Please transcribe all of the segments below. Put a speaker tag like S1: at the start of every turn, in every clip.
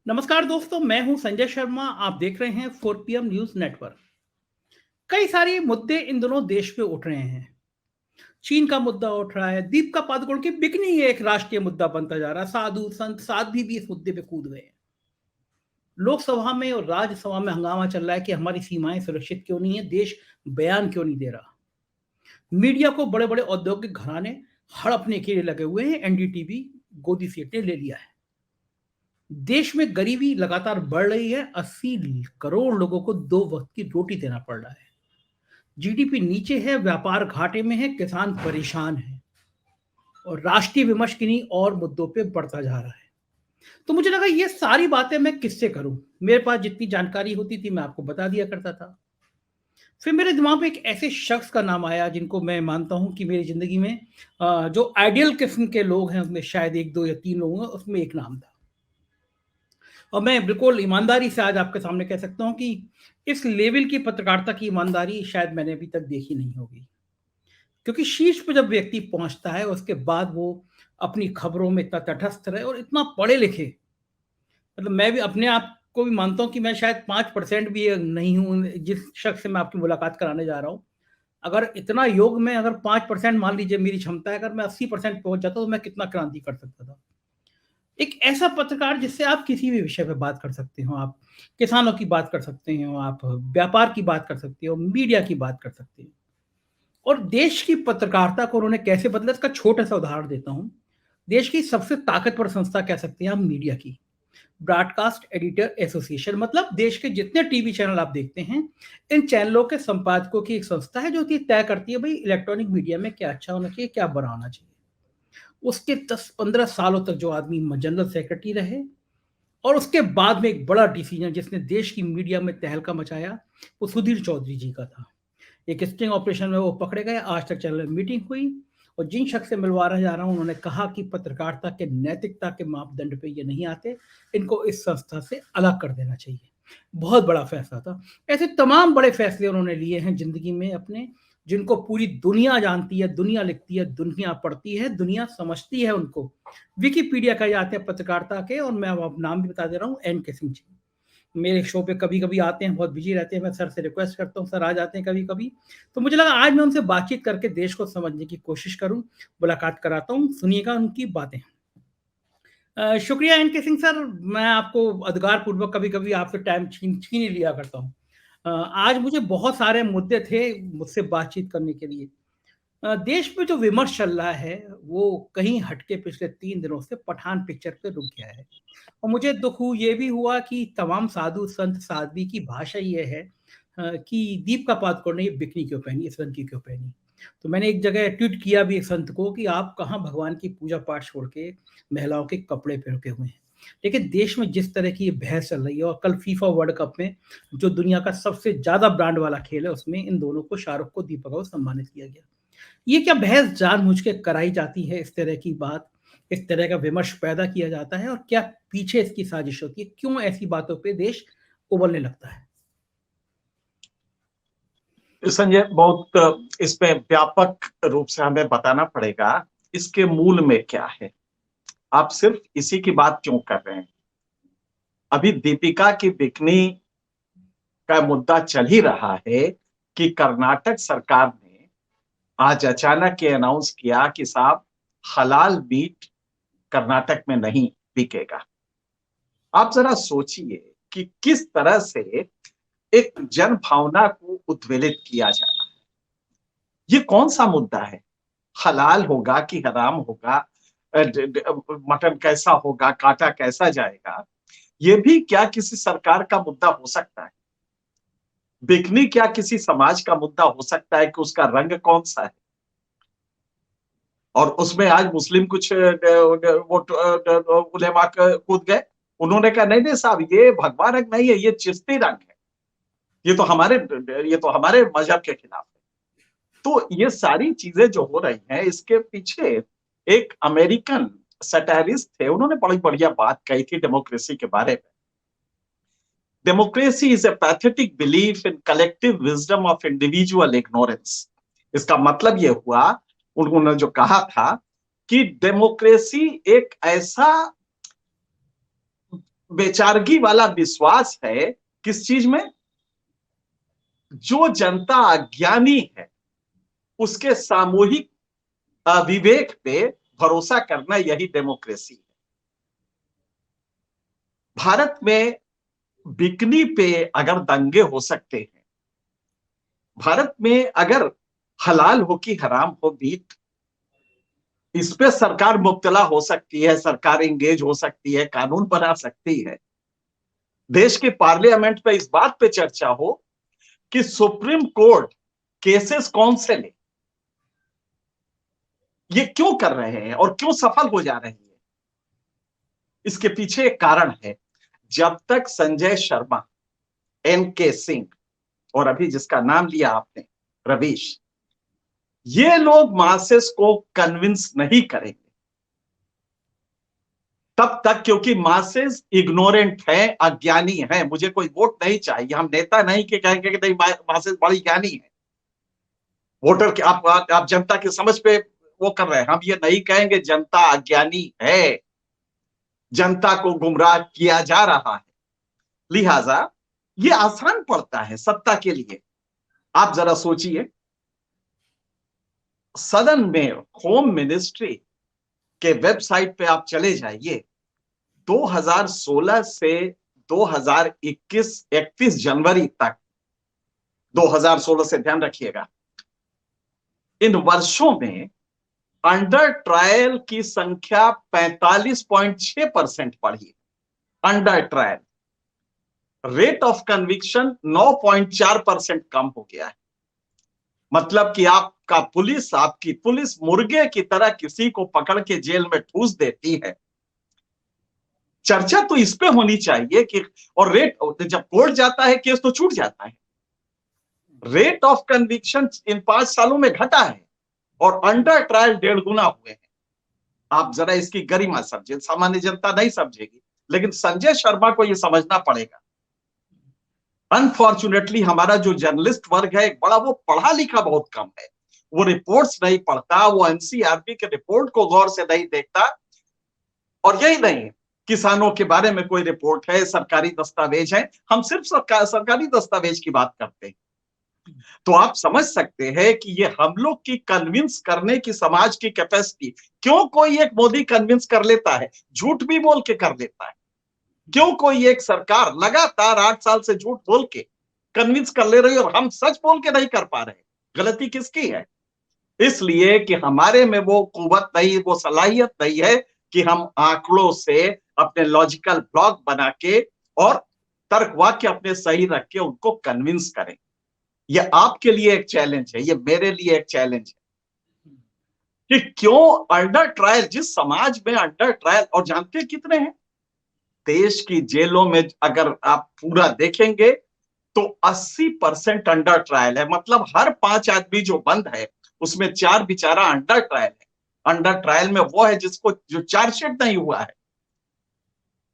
S1: नमस्कार दोस्तों, मैं हूं संजय शर्मा। आप देख रहे हैं 4 PM न्यूज नेटवर्क। कई सारे मुद्दे इन दिनों देश पे उठ रहे हैं। चीन का मुद्दा उठ रहा है, दीपिका पादुकोण की बिकनी एक राष्ट्रीय मुद्दा बनता जा रहा है। साधु संत साध्वी भी इस मुद्दे पे कूद गए हैं। लोकसभा में और राज्यसभा में हंगामा चल रहा है कि हमारी सीमाएं सुरक्षित क्यों नहीं है, देश बयान क्यों नहीं दे रहा। मीडिया को बड़े बड़े औद्योगिक घराने हड़पने के लिए लगे हुए हैं। एनडीटीवी गोदी सीटें ले लिया है। देश में गरीबी लगातार बढ़ रही है। 80 करोड़ लोगों को 2 वक्त की रोटी देना पड़ रहा है। जीडीपी नीचे है, व्यापार घाटे में है, किसान परेशान है और राष्ट्रीय विमर्श किन्हीं और मुद्दों पे बढ़ता जा रहा है। तो मुझे लगा ये सारी बातें मैं किससे करूं। मेरे पास जितनी जानकारी होती थी मैं आपको बता दिया करता था। फिर मेरे दिमाग में एक ऐसे शख्स का नाम आया जिनको मैं मानता हूं कि मेरी जिंदगी में जो आइडियल किस्म के लोग हैं उसमें शायद एक दो या तीन लोग हैं, उसमें एक नाम था। और मैं बिल्कुल ईमानदारी से आज आपके सामने कह सकता हूं कि इस लेवल की पत्रकारिता की ईमानदारी शायद मैंने अभी तक देखी नहीं होगी। क्योंकि शीर्ष पर जब व्यक्ति पहुंचता है उसके बाद वो अपनी खबरों में इतना तटस्थ रहे और इतना पढ़े लिखे। मतलब मैं भी अपने आप को भी मानता हूं कि मैं शायद 5% भी नहीं हूं जिस शख्स से मैं आपकी मुलाकात कराने जा रहा हूं। अगर इतना योग में अगर 5% मान लीजिए मेरी क्षमता है, अगर मैं 80% पहुंच जाता तो मैं कितना क्रांति कर सकता था। एक ऐसा पत्रकार जिससे आप किसी भी विषय पे बात कर सकते हो। आप किसानों की बात कर सकते हो, आप व्यापार की बात कर सकते हो, मीडिया की बात कर सकते हो। और देश की पत्रकारिता को उन्होंने कैसे बदला, इसका छोटा-सा उदाहरण देता हूँ। देश की सबसे ताकतवर संस्था कह सकते हैं हम मीडिया की, ब्रॉडकास्ट एडिटर एसोसिएशन, मतलब देश के जितने टीवी चैनल आप देखते हैं, इन चैनलों के संपादकों की एक संस्था है जो कि तय करती है भई इलेक्ट्रॉनिक मीडिया में क्या अच्छा होना चाहिए, क्या बुरा होना चाहिए। उसके 10-15 सालों तक जो आदमी जनरल सेक्रेटरी रहे और उसके बाद में एक बड़ा डिसीजन जिसने देश की मीडिया में तहलका मचाया, वो सुधीर चौधरी जी का था। एक स्टिंग ऑपरेशन में वो पकड़े गए, आज तक चैनल में मीटिंग हुई और जिन शख्स से मिलवाने जा रहा हूँ उन्होंने कहा कि पत्रकारिता के नैतिकता के मापदंड पे ये नहीं आते, इनको इस संस्था से अलग कर देना चाहिए। बहुत बड़ा फैसला था। ऐसे तमाम बड़े फैसले उन्होंने लिए हैं ज़िंदगी में अपने, जिनको पूरी दुनिया जानती है, दुनिया लिखती है, दुनिया पढ़ती है, दुनिया समझती है उनको। विकिपीडिया कहे जाते हैं पत्रकारिता के, और मैं अब नाम भी बता दे रहा हूँ, एन के सिंह जी। मेरे शो पे कभी-कभी आते हैं, बहुत बिज़ी रहते हैं, मैं सर से रिक्वेस्ट करता हूँ, सर आ जाते हैं कभी-कभी। तो मुझे लगा आज मैं उनसे बातचीत करके देश को समझने की कोशिश करूँ, मुलाकात कराता हूँ, सुनिएगा उनकी बातें। शुक्रिया एन के सिंह सर, मैं आपको अधिकार पूर्वक कभी-कभी आपसे टाइम छीन ही लिया करता हूँ। आज मुझे बहुत सारे मुद्दे थे मुझसे बातचीत करने के लिए। देश में जो विमर्श चल रहा है, वो कहीं हट के पिछले 3 दिनों से पठान पिक्चर पे रुक गया है। और मुझे दुःख ये भी हुआ कि तमाम साधु संत साध्वी की भाषा ये है कि दीपिका पादुकोण ने ये बिकनी क्यों पहनी, इस रंग की क्यों पहनी। तो मैंने एक जगह ट्वीट किया भी एक संत को कि आप कहाँ भगवान की पूजा पाठ छोड़ के महिलाओं के कपड़े पहने हुए हैं। लेकिन देश में जिस तरह की ये बहस चल रही है, और कल फीफा वर्ल्ड कप में जो दुनिया का सबसे ज्यादा ब्रांड वाला खेल है उसमें इन दोनों को, शाहरुख को, दीपिका को सम्मानित किया गया। ये क्या बहस जानबूझ के कराई जाती है, इस तरह की बात, इस तरह का विमर्श पैदा किया जाता है, और क्या पीछे इसकी साजिश होती है? क्यों ऐसी बातों पे देश उबलने लगता है?
S2: संजय, बहुत इसमें व्यापक रूप से हमें बताना पड़ेगा इसके मूल में क्या है। आप सिर्फ इसी की बात क्यों कर रहे हैं? अभी दीपिका की बिकनी का मुद्दा चल ही रहा है कि कर्नाटक सरकार ने आज अचानक ये अनाउंस किया कि साहब, हलाल मीट कर्नाटक में नहीं बिकेगा। आप जरा सोचिए कि किस तरह से एक जन भावना को उद्वेलित किया जा रहा है। ये कौन सा मुद्दा है? हलाल होगा कि हराम होगा, मटन कैसा होगा, काटा कैसा जाएगा, ये भी क्या किसी सरकार का मुद्दा हो सकता है? बिकनी क्या किसी समाज का मुद्दा हो सकता है कि उसका रंग कौन सा है? और उसमें आज मुस्लिम कुछ वो उलेमा कूद गए। उन्होंने कहा नहीं नहीं साहब, ये भगवा रंग नहीं है, ये चिश्ती रंग है, ये तो हमारे मजहब के खिलाफ है। तो ये सारी चीजें जो हो रही हैं, इसके पीछे एक अमेरिकन सैटारिस्ट थे, उन्होंने बड़ी बढ़िया बात कही थी डेमोक्रेसी के बारे में। Democracy is a pathetic belief in collective wisdom of individual ignorance. इसका मतलब यह हुआ, उन्होंने जो कहा था कि डेमोक्रेसी एक ऐसा बेचारगी वाला विश्वास है किस चीज में? जो जनता अज्ञानी है उसके सामूहिक विवेक पे भरोसा करना, यही डेमोक्रेसी है। भारत में बिकनी पे अगर दंगे हो सकते हैं, भारत में अगर हलाल हो कि हराम हो मीट, इस पे सरकार मुब्तला हो सकती है, सरकार एंगेज हो सकती है, कानून बना सकती है, देश के पार्लियामेंट पे इस बात पे चर्चा हो कि सुप्रीम कोर्ट केसेस कौन से ले, ये क्यों कर रहे हैं और क्यों सफल हो जा रही है, इसके पीछे एक कारण है। जब तक संजय शर्मा, एन.के. सिंह और अभी जिसका नाम लिया आपने रवीश, ये लोग मासेस को कन्विंस नहीं करेंगे तब तक, क्योंकि मासेस इग्नोरेंट है, अज्ञानी है। मुझे कोई वोट नहीं चाहिए, हम नेता नहीं कि कहेंगे कि नहीं मासेस बड़ी ज्ञानी है, वोटर के आप जनता की समझ पे वो कर रहे हैं। हम ये नहीं कहेंगे जनता अज्ञानी है, जनता को गुमराह किया जा रहा है, लिहाजा ये आसान पड़ता है सत्ता के लिए। आप जरा सोचिए, सदन में होम मिनिस्ट्री के वेबसाइट पे आप चले जाइए, 2016 से 2021 31 जनवरी तक, 2016 से ध्यान रखिएगा, इन वर्षों में अंडर ट्रायल की संख्या 45.6% बढ़ी। Under trial rate of conviction 9.4% कम हो गया है। मतलब कि आपकी पुलिस मुर्गे की तरह किसी को पकड़ के जेल में ठूस देती है। चर्चा तो इस पे होनी चाहिए कि, और रेट, जब कोर्ट जाता है केस तो छूट जाता है, रेट ऑफ कन्विक्शन इन 5 सालों में घटा है और अंडर ट्रायल 1.5 गुना हुए हैं। आप जरा इसकी गरिमा समझे, सामान्य जनता नहीं समझेगी, लेकिन संजय शर्मा को यह समझना पड़ेगा। अनफॉर्चुनेटली हमारा जो जर्नलिस्ट वर्ग है एक बड़ा, वो पढ़ा लिखा बहुत कम है, वो रिपोर्ट्स नहीं पढ़ता, वो एनसीआरबी के रिपोर्ट को गौर से नहीं देखता। और यही नहीं, किसानों के बारे में कोई रिपोर्ट है, सरकारी दस्तावेज है, हम सिर्फ सरकारी दस्तावेज की बात करते हैं। तो आप समझ सकते हैं कि ये हम लोग की कन्विंस करने की समाज की कैपेसिटी, क्यों कोई एक मोदी कन्विंस कर लेता है, झूठ भी बोल के कर लेता है, क्यों कोई एक सरकार लगातार 8 साल से झूठ बोल के कन्विंस कर ले रही है और हम सच बोल के नहीं कर पा रहे, गलती किसकी है? इसलिए कि हमारे में वो कुव्वत नहीं, वो सलाहियत नहीं है कि हम आंकड़ों से अपने लॉजिकल ब्लॉक बना के और तर्क वाक्य अपने सही रख के उनको कन्विंस करें। ये आपके लिए एक चैलेंज है, ये मेरे लिए एक चैलेंज है कि क्यों अंडर ट्रायल, जिस समाज में अंडर ट्रायल, और जानते कितने हैं देश की जेलों में, अगर आप पूरा देखेंगे तो 80% अंडर ट्रायल है। मतलब हर 5 आदमी जो बंद है उसमें 4 बेचारा अंडर ट्रायल है। अंडर ट्रायल में वो है जिसको, जो चार्जशीट नहीं हुआ है।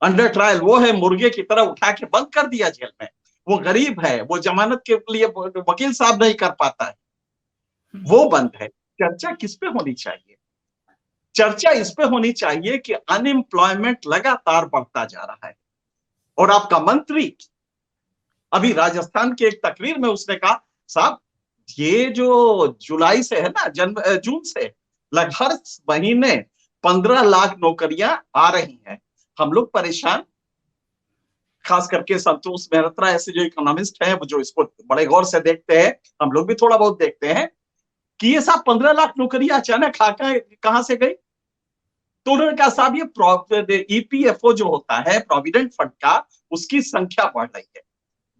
S2: अंडर ट्रायल वो है मुर्गे की तरह उठा के बंद कर दिया जेल में, वो गरीब है, वो जमानत के लिए वकील साहब नहीं कर पाता है, वो बंद है। चर्चा किस पे होनी चाहिए? चर्चा इस पे होनी चाहिए कि अनएम्प्लॉयमेंट लगातार बढ़ता जा रहा है और आपका मंत्री अभी राजस्थान की एक तकरीर में उसने कहा, साहब ये जो जुलाई से है ना, जून से लगभग हर महीने 15 लाख नौकरियां आ रही हैं, हम लोग परेशान। खास करके संतोष मेहरोत्रा ऐसे जो इकोनॉमिस्ट हैं, वो जो इसको बड़े गौर से देखते हैं, हम लोग भी थोड़ा बहुत देखते हैं कि ये साहब 15 लाख नौकरियां अचानक कहां से गई? तो उन्होंने कहा, साहब ये ईपीएफओ जो होता है प्रोविडेंट फंड का, उसकी संख्या बढ़ रही है।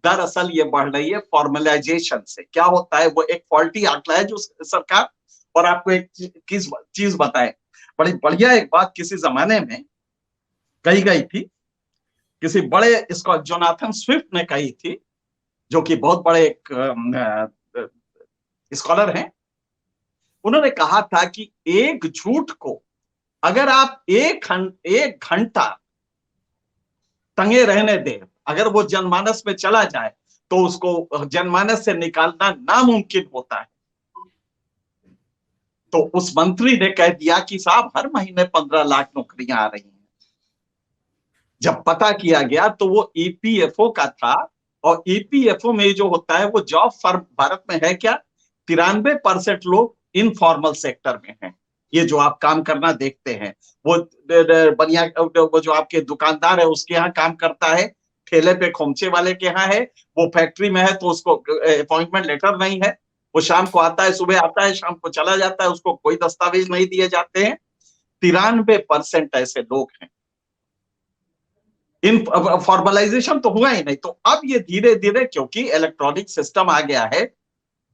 S2: दरअसल ये बढ़ रही है फॉर्मलाइजेशन से। क्या होता है, वो एक फॉल्टी आंकड़ा है जो सरकार, और आपको एक चीज बताए, बड़ी बढ़िया एक बात किसी जमाने में कही गई थी, किसी बड़े, इसको जोनाथन स्विफ्ट ने कही थी, जो कि बहुत बड़े एक स्कॉलर हैं। उन्होंने कहा था कि एक झूठ को अगर आप एक घंटा टंगे रहने दें, अगर वो जनमानस में चला जाए तो उसको जनमानस से निकालना नामुमकिन होता है। तो उस मंत्री ने कह दिया कि साहब हर महीने 15 लाख नौकरियां आ रही हैं। जब पता किया गया तो वो ईपीएफओ का था, और ईपीएफओ में जो होता है वो जॉब फर्म भारत में है क्या, 93% लोग इनफॉर्मल सेक्टर में हैं। ये जो आप काम करना देखते हैं, वो बनिया, वो जो आपके दुकानदार है उसके यहाँ काम करता है, ठेले पे खोमचे वाले के यहाँ है, वो फैक्ट्री में है तो उसको अपॉइंटमेंट लेटर नहीं है, वो शाम को आता है, सुबह आता है, शाम को चला जाता है, उसको कोई दस्तावेज नहीं दिए जाते हैं। 93% ऐसे लोग हैं। इन फॉर्मलाइजेशन तो हुआ ही नहीं। तो अब ये धीरे धीरे, क्योंकि इलेक्ट्रॉनिक सिस्टम आ गया है,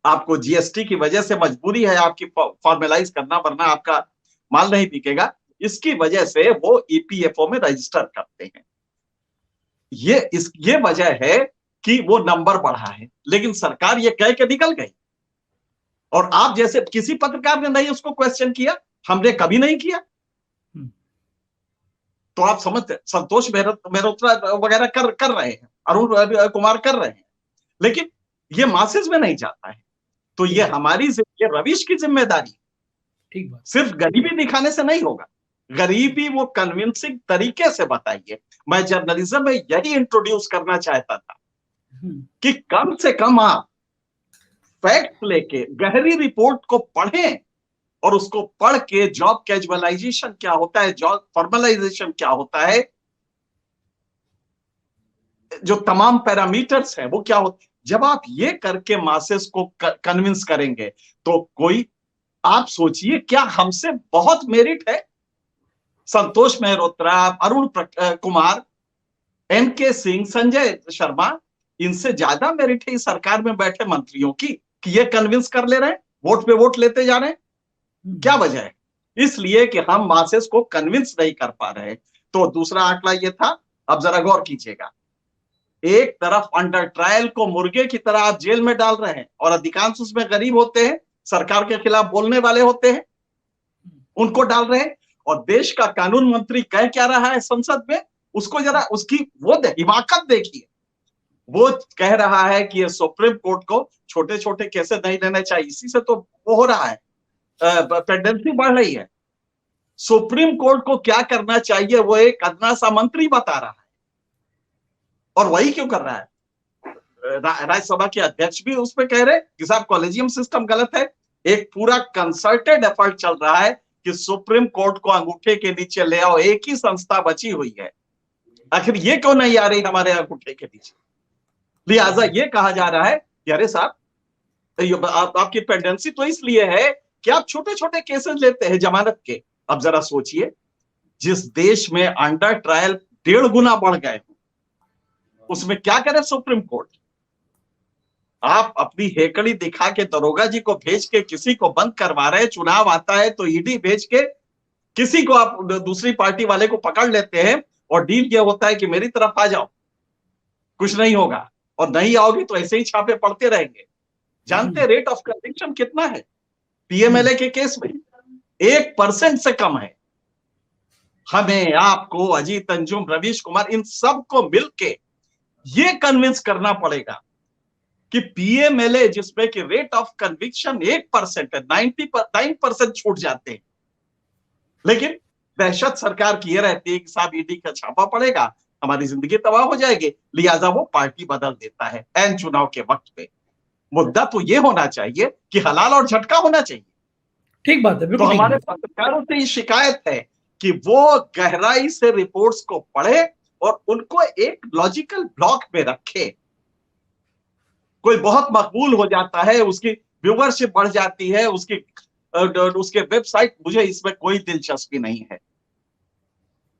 S2: आपको जीएसटी की वजह से मजबूरी है आपकी फॉर्मलाइज करना, वरना आपका माल नहीं बिकेगा, इसकी वजह से वो ईपीएफओ में रजिस्टर करते हैं। ये वजह है कि वो नंबर बढ़ा है, लेकिन सरकार ये कह के निकल गई, और आप जैसे किसी पत्रकार ने नहीं उसको क्वेश्चन किया, हमने कभी नहीं किया। तो आप समझते, संतोष मेहरोत्रा वगैरह कर रहे हैं, अरुण कुमार कर रहे हैं, लेकिन ये मासेस में नहीं जाता है। तो ये हमारी, ये रविश की जिम्मेदारी,
S1: ठीक बात,
S2: सिर्फ गरीबी दिखाने से नहीं होगा, गरीबी वो कन्विंसिंग तरीके से बताइए। मैं जर्नलिज्म में यही इंट्रोड्यूस करना चाहता था कि कम से कम आप फैक्ट लेके गहरी रिपोर्ट को पढ़ें, और उसको पढ़ के जॉब कैजुअलाइजेशन क्या होता है, जॉब फॉर्मलाइजेशन क्या होता है, जो तमाम पैरामीटर्स हैं वो क्या होते हैं। जब आप ये करके मासेस को कन्विंस करेंगे तो कोई, आप सोचिए क्या हमसे बहुत मेरिट है, संतोष मेहरोत्रा, अरुण कुमार, एनके सिंह, संजय शर्मा, इनसे ज्यादा मेरिट है इस सरकार में बैठे मंत्रियों की कि ये कन्विंस कर ले रहे हैं, वोट पे वोट लेते जा रहे हैं। क्या वजह है? इसलिए कि हम मासेस को कन्विंस नहीं कर पा रहे। तो दूसरा आंकड़ा ये था, अब जरा गौर कीजिएगा, एक तरफ अंडर ट्रायल को मुर्गे की तरह आप जेल में डाल रहे हैं, और अधिकांश उसमें गरीब होते हैं, सरकार के खिलाफ बोलने वाले होते हैं, उनको डाल रहे हैं। और देश का कानून मंत्री कह क्या रहा है संसद में, उसको जरा उसकी वो हिमाकत देखिए। वो कह रहा है कि ये सुप्रीम कोर्ट को छोटे छोटे केसेस नहीं लेने चाहिए, इसी से तो वो हो रहा है, पेंडेंसी बढ़ रही है। सुप्रीम कोर्ट को क्या करना चाहिए वो एक अदना सा मंत्री बता रहा है, और वही क्यों कर रहा है। राज्यसभा के अध्यक्ष भी उस पर कह रहे कि साहब कॉलेजियम सिस्टम गलत है। एक पूरा कंसल्टेड एफर्ट चल रहा है कि सुप्रीम कोर्ट को अंगूठे के नीचे ले आओ, एक ही संस्था बची हुई है, आखिर ये क्यों नहीं आ रही हमारे अंगूठे के नीचे। लिहाजा ये कहा जा रहा है कि अरे साहब, आपकी पेंडेंसी तो इसलिए है कि आप छोटे छोटे केसेस लेते हैं जमानत के। अब जरा सोचिए, जिस देश में अंडर ट्रायल 1.5 गुना बढ़ गए, उसमें क्या करे सुप्रीम कोर्ट। आप अपनी हेकड़ी दिखा के दरोगा जी को भेज के किसी को बंद करवा रहे, चुनाव आता है तो ईडी भेज के किसी को आप दूसरी पार्टी वाले को पकड़ लेते हैं, और डील ये होता है कि मेरी तरफ आ जाओ, कुछ नहीं होगा, और नहीं आओगे तो ऐसे ही छापे पड़ते रहेंगे। जानते रेट ऑफ कन्विक्शन कितना है पीएमएलए के केस में? 1% से कम है। हमें, आपको, अजीत अंजुम, रवीश कुमार, इन सबको मिलके ये कन्विंस करना पड़ेगा कि पीएमएलए, जिसमें कि रेट ऑफ कन्विक्शन 1% है, 99% छूट जाते हैं, लेकिन दहशत सरकार की ये रहती है कि साहब ईडी का छापा पड़ेगा, हमारी जिंदगी तबाह हो जाएगी, लिहाजा वो पार्टी बदल देता है एन चुनाव के वक्त पे। मुद्दा तो ये होना चाहिए कि हलाल और झटका होना चाहिए।
S1: ठीक बात है।
S2: तो हमारे पत्रकारों से ये शिकायत है कि वो गहराई से रिपोर्ट्स को पढ़े और उनको एक लॉजिकल ब्लॉक में रखे। कोई बहुत मकबूल हो जाता है, उसकी व्यूवरशिप बढ़ जाती है, उसके वेबसाइट, मुझे इसमें कोई दिलचस्पी नहीं है।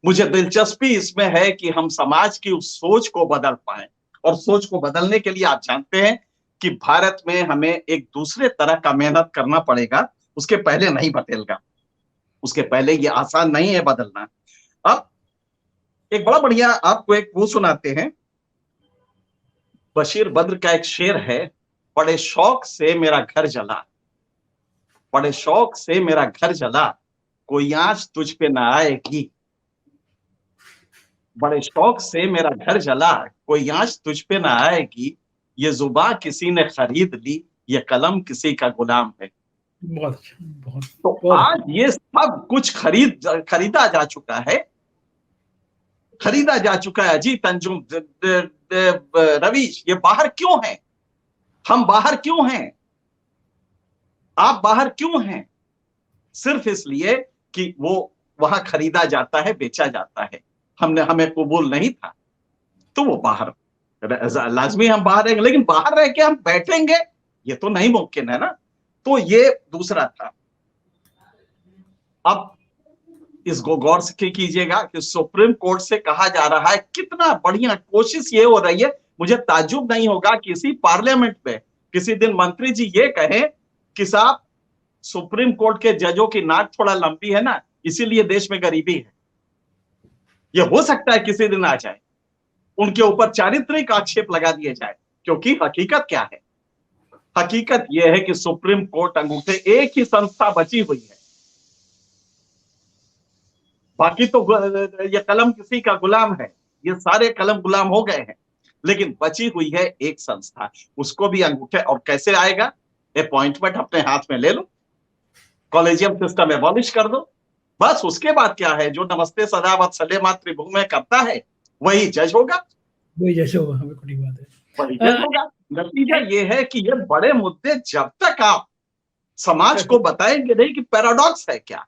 S2: मुझे दिलचस्पी इसमें है कि हम समाज की उस सोच को बदल पाए, और सोच को बदलने के लिए आप जानते हैं कि भारत में हमें एक दूसरे तरह का मेहनत करना पड़ेगा, उसके पहले नहीं बदलेगा, उसके पहले ये आसान नहीं है बदलना। अब एक बड़ा बढ़िया आपको एक वो सुनाते हैं, बशीर बद्र का एक शेर है, बड़े शौक से मेरा घर जला, बड़े शौक से मेरा घर जला, कोई आंच तुझ पे ना आएगी। बड़े शौक से मेरा घर जला, कोई आंच तुझ पे ना आएगी, ये जुबां किसी ने खरीद ली, ये कलम किसी का गुलाम है।
S1: बहुत अच्छा, बहुत।
S2: तो आज ये सब कुछ खरीदा जा चुका है, खरीदा जा चुका है। अजीत, अंजुम, रवीश, ये बाहर क्यों हैं? हम बाहर क्यों हैं? आप बाहर क्यों हैं? सिर्फ इसलिए कि वो वहां खरीदा जाता है, बेचा जाता है। हमें कबूल नहीं था तो वो बाहर, लाजमी हम बाहर रहेंगे, लेकिन बाहर रह के हम बैठेंगे ये तो नहीं मुमकिन है ना। तो ये दूसरा था। अब इसको गौर से कीजिएगा कि सुप्रीम कोर्ट से कहा जा रहा है, कितना बढ़िया कोशिश ये हो रही है। मुझे ताज्जुब नहीं होगा किसी पार्लियामेंट में किसी दिन मंत्री जी ये कहें कि साहब, सुप्रीम कोर्ट के जजों की नाक थोड़ा लंबी है ना, इसीलिए देश में गरीबी है। यह हो सकता है किसी दिन आ जाए, उनके ऊपर चारित्रिक आक्षेप लगा दिए जाए। क्योंकि हकीकत क्या है? हकीकत यह है कि सुप्रीम कोर्ट अंगूठे, एक ही संस्था बची हुई है, बाकी तो ये कलम किसी का गुलाम है, ये सारे कलम गुलाम हो गए हैं, लेकिन बची हुई है एक संस्था, उसको भी अंगूठे। और कैसे आएगा? अपॉइंटमेंट अपने हाथ में ले लो, कॉलेजियम सिस्टम एबॉलिश कर दो, बस। उसके बाद क्या है? जो नमस्ते सदावत सले मातृभूमि में करता है वही जज होगा,
S1: वही जैसे होगा, हमें खुद बात है।
S2: वही जज होगा। नतीजा ये है कि ये बड़े मुद्दे जब तक आप समाज को बताएंगे नहीं कि पैराडॉक्स है क्या,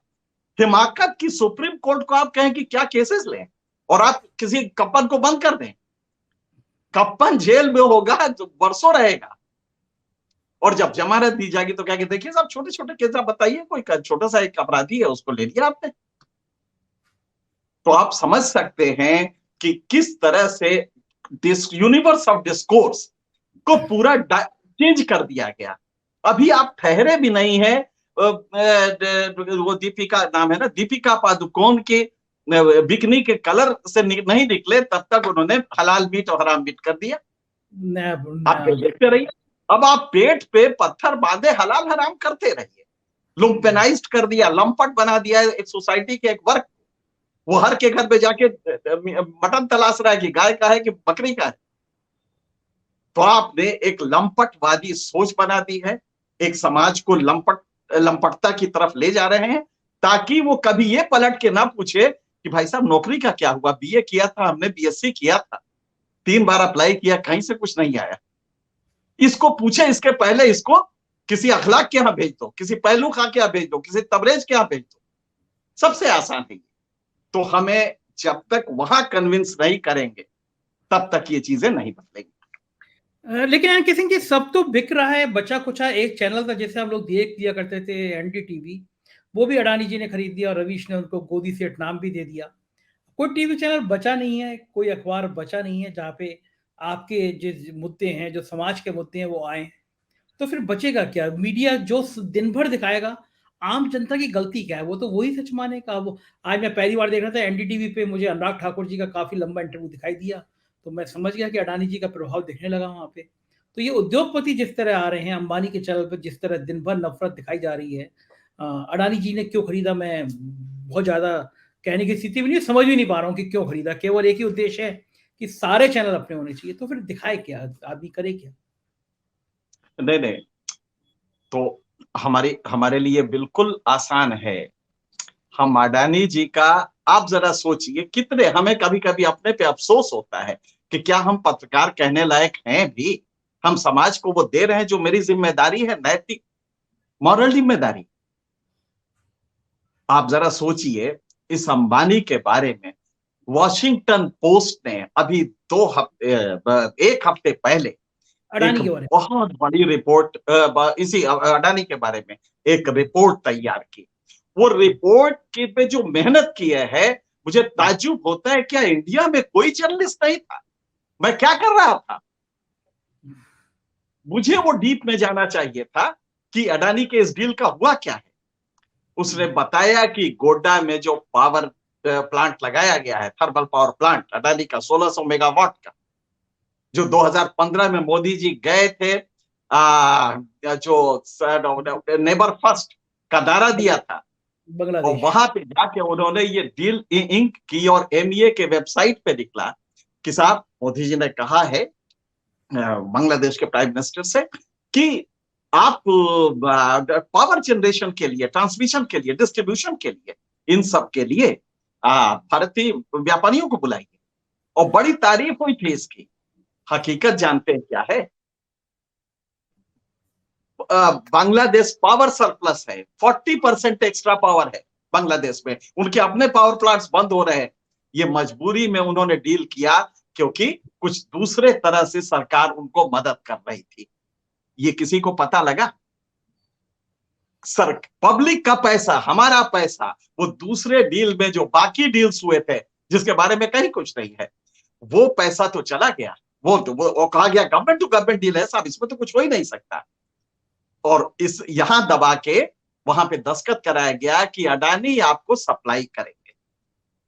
S2: हिमाकत की सुप्रीम कोर्ट को आप कहें कि क्या केसेस लें, और आप किसी कप्पन को बंद कर दें, कप्पन जेल में होगा तो वर्षों रहेगा, और जब जमानत दी जाएगी तो क्या कि देखिए साहब, छोटे छोटे केस आप बताइए, कोई छोटा सा एक अपराधी है उसको ले लिया आपने। तो आप समझ सकते हैं कि किस तरह से यूनिवर्स ऑफ डिस्कोर्स को पूरा चेंज कर दिया गया। अभी आप ठहरे भी नहीं है, वो दीपिका नाम है ना, दीपिका पादुकोण के बिकनी के कलर से नहीं निकले तब तक उन्होंने हलाल मीट और हराम मीट कर दिया। आप देखते रहिए। अब आप पेट पे पत्थर बांधे हलाल हराम करते रहिए। लुम्पेनाइज्ड कर दिया, लंपट बना दिया एक सोसाइटी के एक वर्ग। वो हर के घर पे जाके मटन तलाश रहा है कि गाय का है कि बकरी का है। तो आपने एक लंपटवादी सोच बना दी है, एक समाज को लंपटता की तरफ ले जा रहे हैं, ताकि वो कभी ये पलट के ना पूछे कि भाई साहब नौकरी का क्या हुआ, बीए किया था हमने, बीएससी किया था, 3 बार अप्लाई किया, कहीं से कुछ नहीं आया। इसको पूछे इसके पहले इसको किसी अखलाक के यहां भेज दो, किसी पहलू खां के यहां भेज दो, किसी तबरेज के यहां भेज दो, सबसे आसान है। तो हमें जब तक वहां कन्विंस नहीं करेंगे तब तक ये चीजें नहीं बदलेंगी।
S1: लेकिन यार किसी की सब तो बिक रहा है, बचा कुछ एक चैनल था जैसे हम लोग देख दिया करते थे, एनडीटीवी, वो भी अडानी जी ने खरीद दिया और रवीश ने उनको गोदी सेठ नाम भी दे दिया। कोई टीवी चैनल बचा नहीं है, कोई अखबार बचा नहीं है जहाँ पे आपके जो मुद्दे हैं, जो समाज के मुद्दे हैं वो आए। तो फिर बचेगा क्या? मीडिया जो दिन भर दिखाएगा, आम जनता की गलती क्या है? वो तो वही सच मानेगा। वो आज मैं पहली बार देख रहा था एनडीटीवी पे, मुझे अनुराग ठाकुर जी का काफी लंबा इंटरव्यू दिखाई दिया, तो मैं समझ गया कि अडानी जी का प्रभाव दिखने लगा वहां पे। तो ये उद्योगपति जिस तरह आ रहे हैं, अंबानी के चैनल पर जिस तरह दिन भर नफरत दिखाई जा रही है, अडानी जी ने क्यों खरीदा, मैं बहुत ज्यादा कहने की स्थिति में नहीं, समझ भी नहीं पा रहा हूँ कि क्यों खरीदा। केवल एक ही उद्देश्य है कि सारे चैनल अपने होने चाहिए। तो फिर दिखाए क्या, आदमी करे क्या?
S2: नहीं नहीं, तो हमारे लिए बिल्कुल आसान है। हम अडानी जी का, आप जरा सोचिए, कितने हमें कभी कभी अपने पे अफसोस होता है कि क्या हम पत्रकार कहने लायक हैं भी? हम समाज को वो दे रहे हैं जो मेरी जिम्मेदारी है, नैतिक मॉरल जिम्मेदारी। आप जरा सोचिए, इस अंबानी के बारे में वॉशिंगटन पोस्ट ने अभी 1 हफ्ते पहले एक
S1: अडानी के बारे में।
S2: बहुत बड़ी रिपोर्ट इसी अडानी के बारे में एक रिपोर्ट तैयार की। वो रिपोर्ट की पे जो मेहनत की है, मुझे ताज्जुब होता है, क्या इंडिया में कोई जर्नलिस्ट नहीं था? मैं क्या कर रहा था? मुझे वो डीप में जाना चाहिए था कि अडानी के इस डील का हुआ क्या है। उसने बताया कि गोड्डा में जो पावर प्लांट लगाया गया है, थर्मल पावर प्लांट अडानी का 1600 मेगावाट का, जो 2015 में मोदी जी गए थे, जो नेबर फर्स्ट का नारा दिया था, और वहां पे जाके उन्होंने ये डील इंक की, और एमईए के वेबसाइट पे निकला कि साहब मोदी जी ने कहा है बांग्लादेश के प्राइम मिनिस्टर से कि आप पावर जनरेशन के लिए, ट्रांसमिशन के लिए, डिस्ट्रीब्यूशन के लिए, इन सब के लिए भारतीय व्यापारियों को बुलाइए। और बड़ी तारीफ हुई थी इसकी। हकीकत जानते हैं क्या है? बांग्लादेश पावर सरप्लस है, 40% एक्स्ट्रा पावर है बांग्लादेश में, उनके अपने पावर प्लांट्स बंद हो रहे हैं। ये मजबूरी में उन्होंने डील किया, क्योंकि कुछ दूसरे तरह से सरकार उनको मदद कर रही थी। ये किसी को पता लगा? सर, पब्लिक का पैसा, हमारा पैसा, वो दूसरे डील में जो बाकी डील्स हुए थे, जिसके बारे में कहीं कुछ नहीं है, वो पैसा तो चला गया। वो कहा गया गवर्नमेंट टू गवर्नमेंट डील है साहब, इसमें तो कुछ हो ही नहीं सकता। और इस यहां दबा के वहां पे दस्तखत कराया गया कि अडानी आपको सप्लाई करेंगे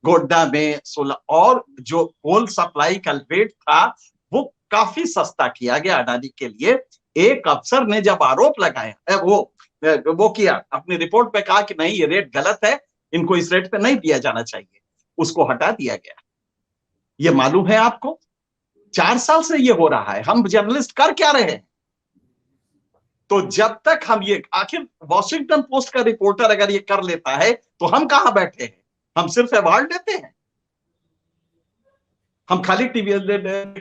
S2: गोड्डा में 16, और जो कोल सप्लाई का रेट था वो काफी सस्ता किया गया अडानी के लिए। एक अफसर ने जब आरोप लगाया, वो किया अपनी रिपोर्ट पे, कहा कि नहीं ये रेट गलत है, इनको इस रेट पे नहीं दिया जाना चाहिए, उसको हटा दिया गया। ये मालूम है आपको? 4 साल से ये हो रहा है। हम जर्नलिस्ट कर क्या रहे हैं? तो जब तक हम ये, आखिर वॉशिंगटन पोस्ट का रिपोर्टर अगर ये कर लेता है तो हम कहां बैठे हैं? हम सिर्फ अवार्ड देते हैं, हम खाली टीवी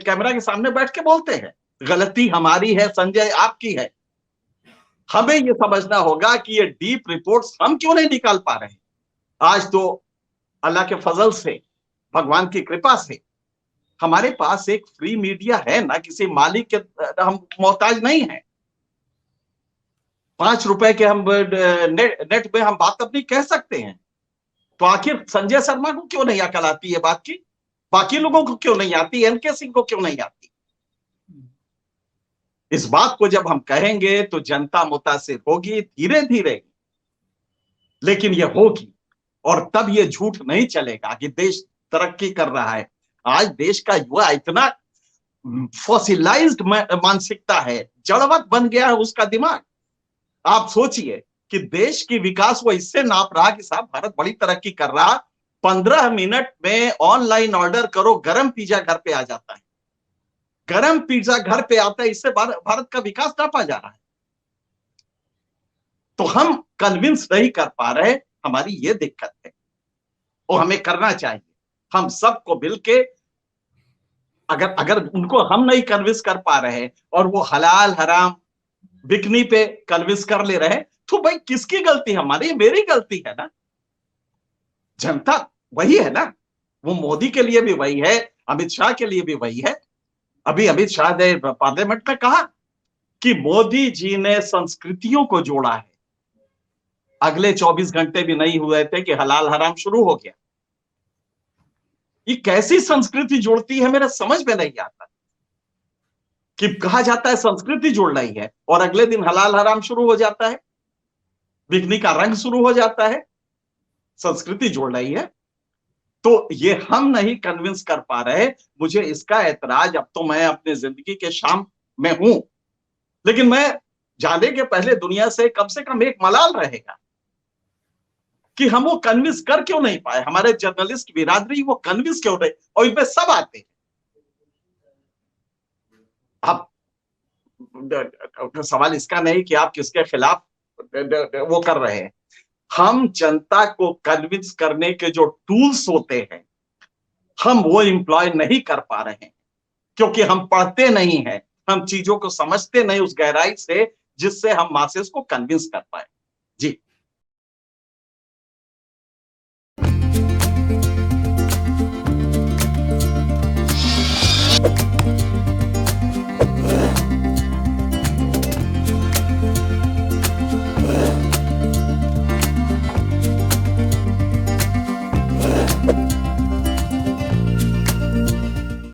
S2: कैमरा के सामने बैठ के बोलते हैं। गलती हमारी है संजय, आपकी है। हमें ये समझना होगा कि ये डीप रिपोर्ट्स हम क्यों नहीं निकाल पा रहे हैं। आज तो अल्लाह के फजल से, भगवान की कृपा से हमारे पास एक फ्री मीडिया है ना, किसी मालिक के हम मोहताज नहीं है। 5 रुपए के हम नेट पे हम बात अपनी कह सकते हैं। तो आखिर संजय शर्मा को क्यों नहीं अकल आती है बात की? बाकी लोगों को क्यों नहीं आती? एनके सिंह को क्यों नहीं आती? इस बात को जब हम कहेंगे तो जनता मुतासिर होगी धीरे धीरे, लेकिन ये होगी। और तब ये झूठ नहीं चलेगा कि देश तरक्की कर रहा है। आज देश का युवा इतना फॉसिलाइज्ड मानसिकता है, जड़वत बन गया है उसका दिमाग। आप सोचिए कि देश की विकास वो इससे नाप रहा कि साहब भारत बड़ी तरक्की कर रहा, 15 मिनट में ऑनलाइन ऑर्डर करो, गरम पिज्जा घर पे आ जाता है। गरम पिज्जा घर पे आता है, इससे भारत का विकास नापा जा रहा है। तो हम कन्विंस नहीं कर पा रहे, हमारी ये दिक्कत है। और हमें करना चाहिए, हम सबको मिलके, अगर उनको हम नहीं कन्विंस कर पा रहे और वो हलाल हराम बिकनी पे कन्विंस कर ले रहे, तो भाई किसकी गलती? हमारी, मेरी गलती है ना। जनता वही है ना, वो मोदी के लिए भी वही है, अमित शाह के लिए भी वही है। अभी अमित शाह ने पार्लियामेंट में कहा कि मोदी जी ने संस्कृतियों को जोड़ा है। अगले 24 घंटे भी नहीं हुए थे कि हलाल हराम शुरू हो गया। ये कैसी संस्कृति जोड़ती है, मेरा समझ में नहीं आता। कि कहा जाता है संस्कृति जोड़ रही है और अगले दिन हलाल हराम शुरू हो जाता है, बिकनी का रंग शुरू हो जाता है, संस्कृति जोड़ रही है। तो ये हम नहीं कन्विंस कर पा रहे। मुझे इसका ऐतराज, अब तो मैं अपने जिंदगी के शाम में हूं, लेकिन मैं जाने के पहले दुनिया से कम एक मलाल रहेगा कि हम वो कन्विंस कर क्यों नहीं पाए। हमारे जर्नलिस्ट बिरादरी वो कन्विंस क्यों नहीं, और इनमें सब आते हैं। अब सवाल इसका नहीं कि आप किसके खिलाफ वो कर रहे हैं। हम जनता को कन्विंस करने के जो टूल्स होते हैं, हम वो एम्प्लॉय नहीं कर पा रहे हैं, क्योंकि हम पढ़ते नहीं हैं, हम चीजों को समझते नहीं उस गहराई से जिससे हम मासेस को कन्विंस कर पाए। जी।